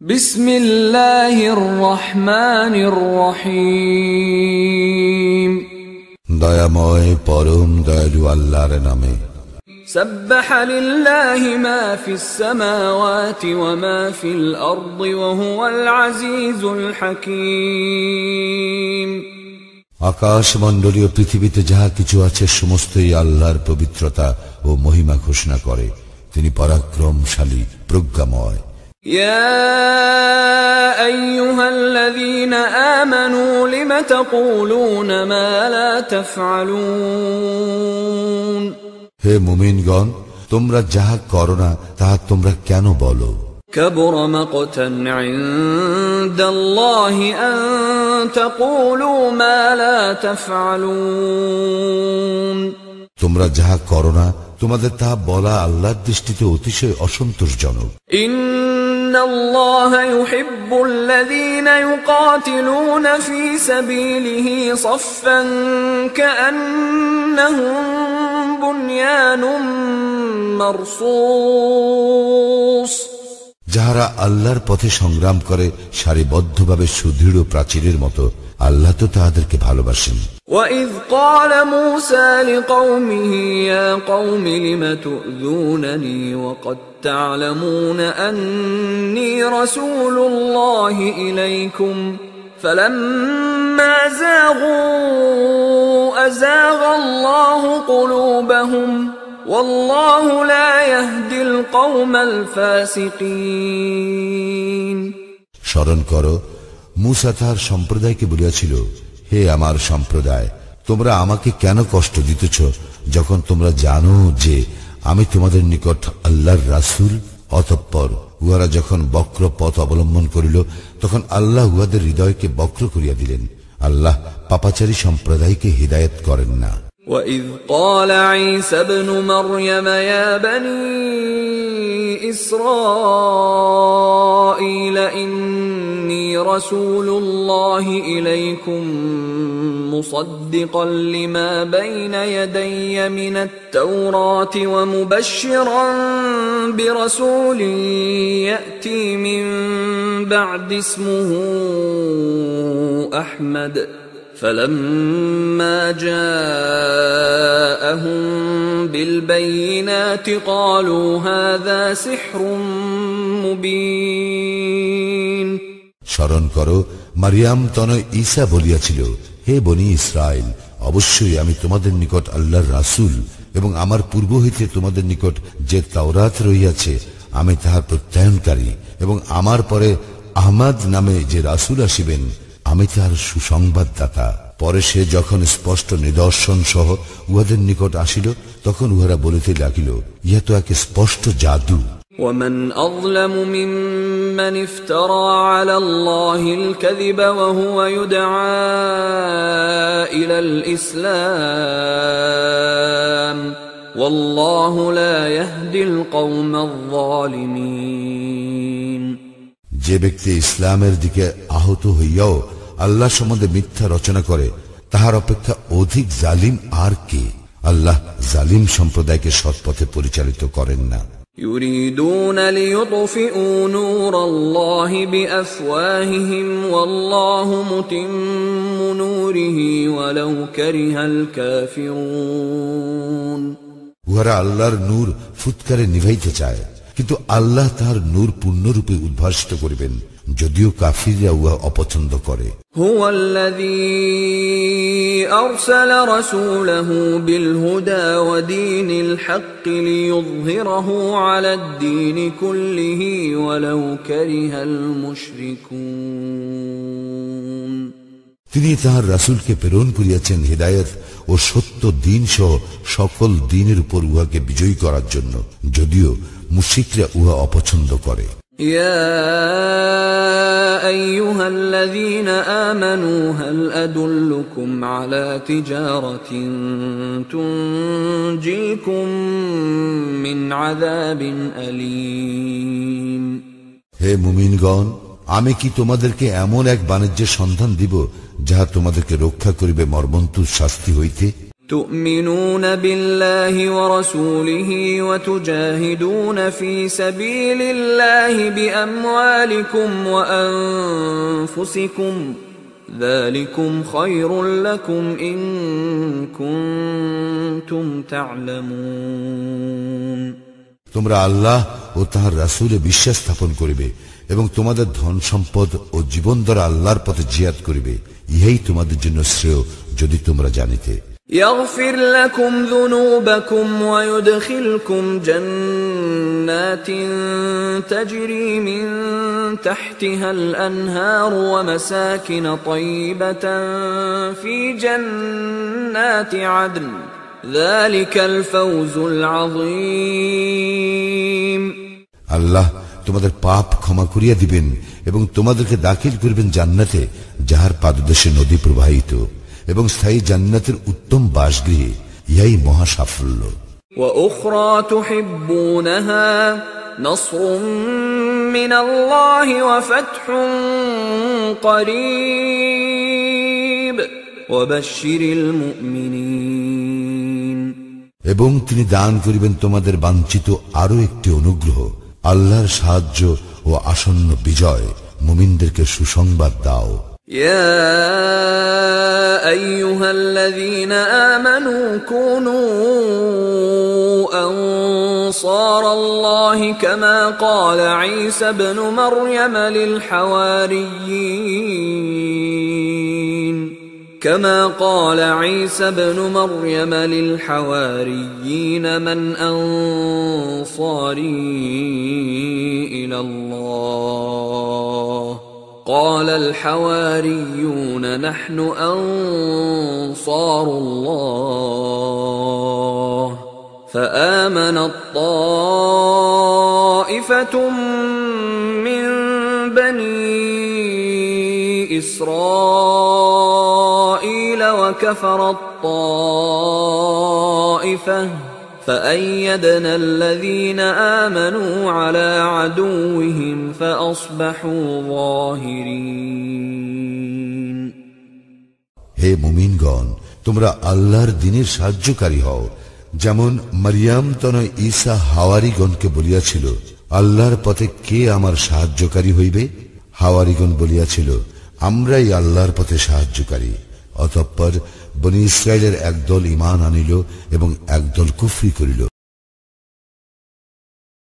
বিসমিল্লাহির রহমানির রহিম। দয়াময় পরম দয়ালু আল্লাহর নামে। সাব্বাহা লিল্লাহি মা ফিস সামাওয়াতি ওয়া মা ফিল আরদি ওয়া হুয়াল আজিজুল হাকীম। আকাশমণ্ডলীয় পৃথিবীতে যাহা কিছু আছে সমস্তই আল্লাহর পবিত্রতা ও মহিমা ঘোষণা করে। তিনি পরাক্রমশালী, প্রজ্ঞাময়। ইয়া আইয়ুহাল্লাযীনা আমানু লিমা তাকুলুনা মা লা তাফআলুন। হে মুমিনগণ, তোমরা যাহা করো না তাহা তোমরা কেন বলো? كبر مقتا عند الله أن تقولوا ما لا تفعلون। তোমরা যাহা করো না তোমাদের তাহা বলা আল্লাহর দৃষ্টিতে অতিশয় অসন্তোষজনক। إن الله يحب الذين يقاتلون في سبيله صفا كأنهم بنيان مرصوص। যাহারা আল্লাহর পথে সংগ্রাম করে সারিবদ্ধভাবে সুদৃঢ় প্রাচীরের মতো, আল্লাহ তো তাহাদেরকে ভালোবাসেন। وَإِذْ قَالَ مُوسَى لِقَوْمِهِ يَا قَوْمِ لِمَ تُؤْذُونَنِي وَقَدْ تَعْلَمُونَ أَنِّي رَسُولُ اللَّهِ إِلَيْكُمْ فَلَمَّا زَاغُوا أَزَاغَ اللَّهُ قُلُوبَهُمْ والله لا يهدي القوم الفاسقين। স্মরণ করো, মূসা তার সম্প্রদায়কে বলিয়াছিল, হে আমার সম্প্রদায়, তোমরা আমাকে কেন কষ্ট দিতেছ যখন তোমরা জানো যে আমি তোমাদের নিকট আল্লাহর রাসূল? অতঃপর উহারা যখন বক্র পথ অবলম্বন করিল তখন আল্লাহ উহাদের হৃদয়কে বক্র করিয়া দিলেন। আল্লাহ পাপাচারী সম্প্রদায়কে হিদায়াত করেন না। وَإِذْ قَالَ عِيسَى ابْنُ مَرْيَمَ يَا بَنِي إِسْرَائِيلَ إِنِّي رَسُولُ اللَّهِ إِلَيْكُمْ مُصَدِّقًا لِمَا بَيْنَ يَدَيَّ مِنَ التَّوْرَاةِ وَمُبَشِّرًا بِرَسُولٍ يَأْتِي مِن بَعْدِ اسْمُهُ أَحْمَدُ فَلَمَّا جَاءَهُم بِالْبَيِّنَاتِ قَالُوا هَذَا سِحْرٌ مُبِينٌ। স্মরণ করো, মারিয়াম তনয় ঈসা বলিয়াছিল, হে বনি ইসরাইল, অবশ্যই আমি তোমাদের নিকট আল্লাহর রাসূল এবং আমার পূর্ব হইতে তোমাদের নিকট যে তাওরাত রহিয়াছে আমি তাহার প্রত্যয়নকারী, এবং আমার পরে আহমদ নামে যে রাসূল আসিবেন আমি তাহার সুসংবাদদাতা। পরে সে যখন স্পষ্ট নিদর্শন সহ উহাদের নিকট আসিল তখন উহারা বলিতে লাগিল, ইহা তো এক স্পষ্ট জাদু। ومن أظلم ممن افترى على الله الكذب وهو يدعى إلى الإسلام والله لا يهدي القوم الظالمين। যে ব্যক্তি ইসলামের দিকে আহত হইয়াও আল্লাহ সম্বন্ধে মিথ্যা রচনা করে তাহার অপেক্ষা অধিক জালিম আর কে? আল্লাহ জালিম সম্প্রদায়কে সৎপথে পরিচালিত করেন না। يريدون ليطفئوا نور الله بأفواههم والله متم نوره ولو كره الكافرون। উহারা আল্লাহর নূর ফুৎকারে নিভাইতে চায়, কিন্তু আল্লাহ তাহার নূর পূর্ণরূপে উদ্ভাসিত করিবেন, যদিও কাফিররা উহা অপছন্দ করে। هو الذي أرسل رسوله بالهدى ودين الحق ليظهره على الدين كله ولو كره المشركون। তিনি তাহার রাসূলকে প্রেরণ করিয়াছেন হিদায়াত ও সত্য দিন সহ সকল দিনের উপর উহাকে বিজয়ী করার জন্য, যদিও মুশরিকরা উহা অপছন্দ করে। يا أيها الذين آمنوا هل أدلكم على تجارة تنجيكم من عذاب أليم। হে মুমিনগণ, আমি কি তোমাদেরকে এমন এক বাণিজ্যের সন্ধান দিব যাহা তোমাদেরকে রক্ষা করিবে মর্মন্তুদ শাস্তি হইতে? تؤمنون بالله ورسوله وتجاهدون في سبيل الله بأموالكم وأنفسكم ذلكم خير لكم إن كنتم تعلمون তোমরা আল্লাহ ও তাহার রাসূলে বিশ্বাস স্থাপন করিবে এবং তোমাদের ধন সম্পদ ও জীবন দ্বারা আল্লাহর পথে জিহাদ করিবে, ইহাই তোমাদের জন্য শ্রেয় যদি তোমরা জানিতে। يغفر لكم ذنوبكم ويدخلكم جنات تجري من تحتها الأنهار ومساكن طيبة في جنات عدن ذلك الفوز العظيم আল্লাহ তোমাদের পাপ ক্ষমা করিয়া দিবেন এবং তোমাদেরকে দাখিল করবেন জান্নাতে যাহার পাদদেশে নদী প্রবাহিত এবং স্থায়ী জান্নাতের উত্তম বাসগৃহে, ইহাই মহা সাফল্য। وأخرى تحبونها نصر من الله وفتح قريب وبشر المؤمنين এবং তিনি দান করিবেন তোমাদের বাঞ্ছিত আরো একটি অনুগ্রহ, আল্লাহর সাহায্য ও আসন্ন বিজয়। মুমিনদেরকে সুসংবাদ দাও। يا أيها الذين آمنوا كونوا أنصار الله كما قال عيسى ابن مريم للحواريين من أنصاري إلى الله قال الحواريون نحن أنصار الله فآمنت طائفة من بني إسرائيل وكفرت طائفة فأيدنا الذين آمنوا على عدوهم فأصبحوا ظاهرين হে মুমিনগণ, তোমরা আল্লাহর দ্বীনের সাহায্যকারী হও, যেমন মারিয়াম তনয় ঈসা হাওয়ারীগণকে বলিয়াছিল, আল্লাহর পথে কে আমার সাহায্যকারী হইবে? হাওয়ারীগণ বলিয়াছিল, আমরাই আল্লাহর পথে সাহায্যকারী। অতঃপর বনী ইসরাইলের একদল ঈমান আনিল এবং একদল কুফরি করিল।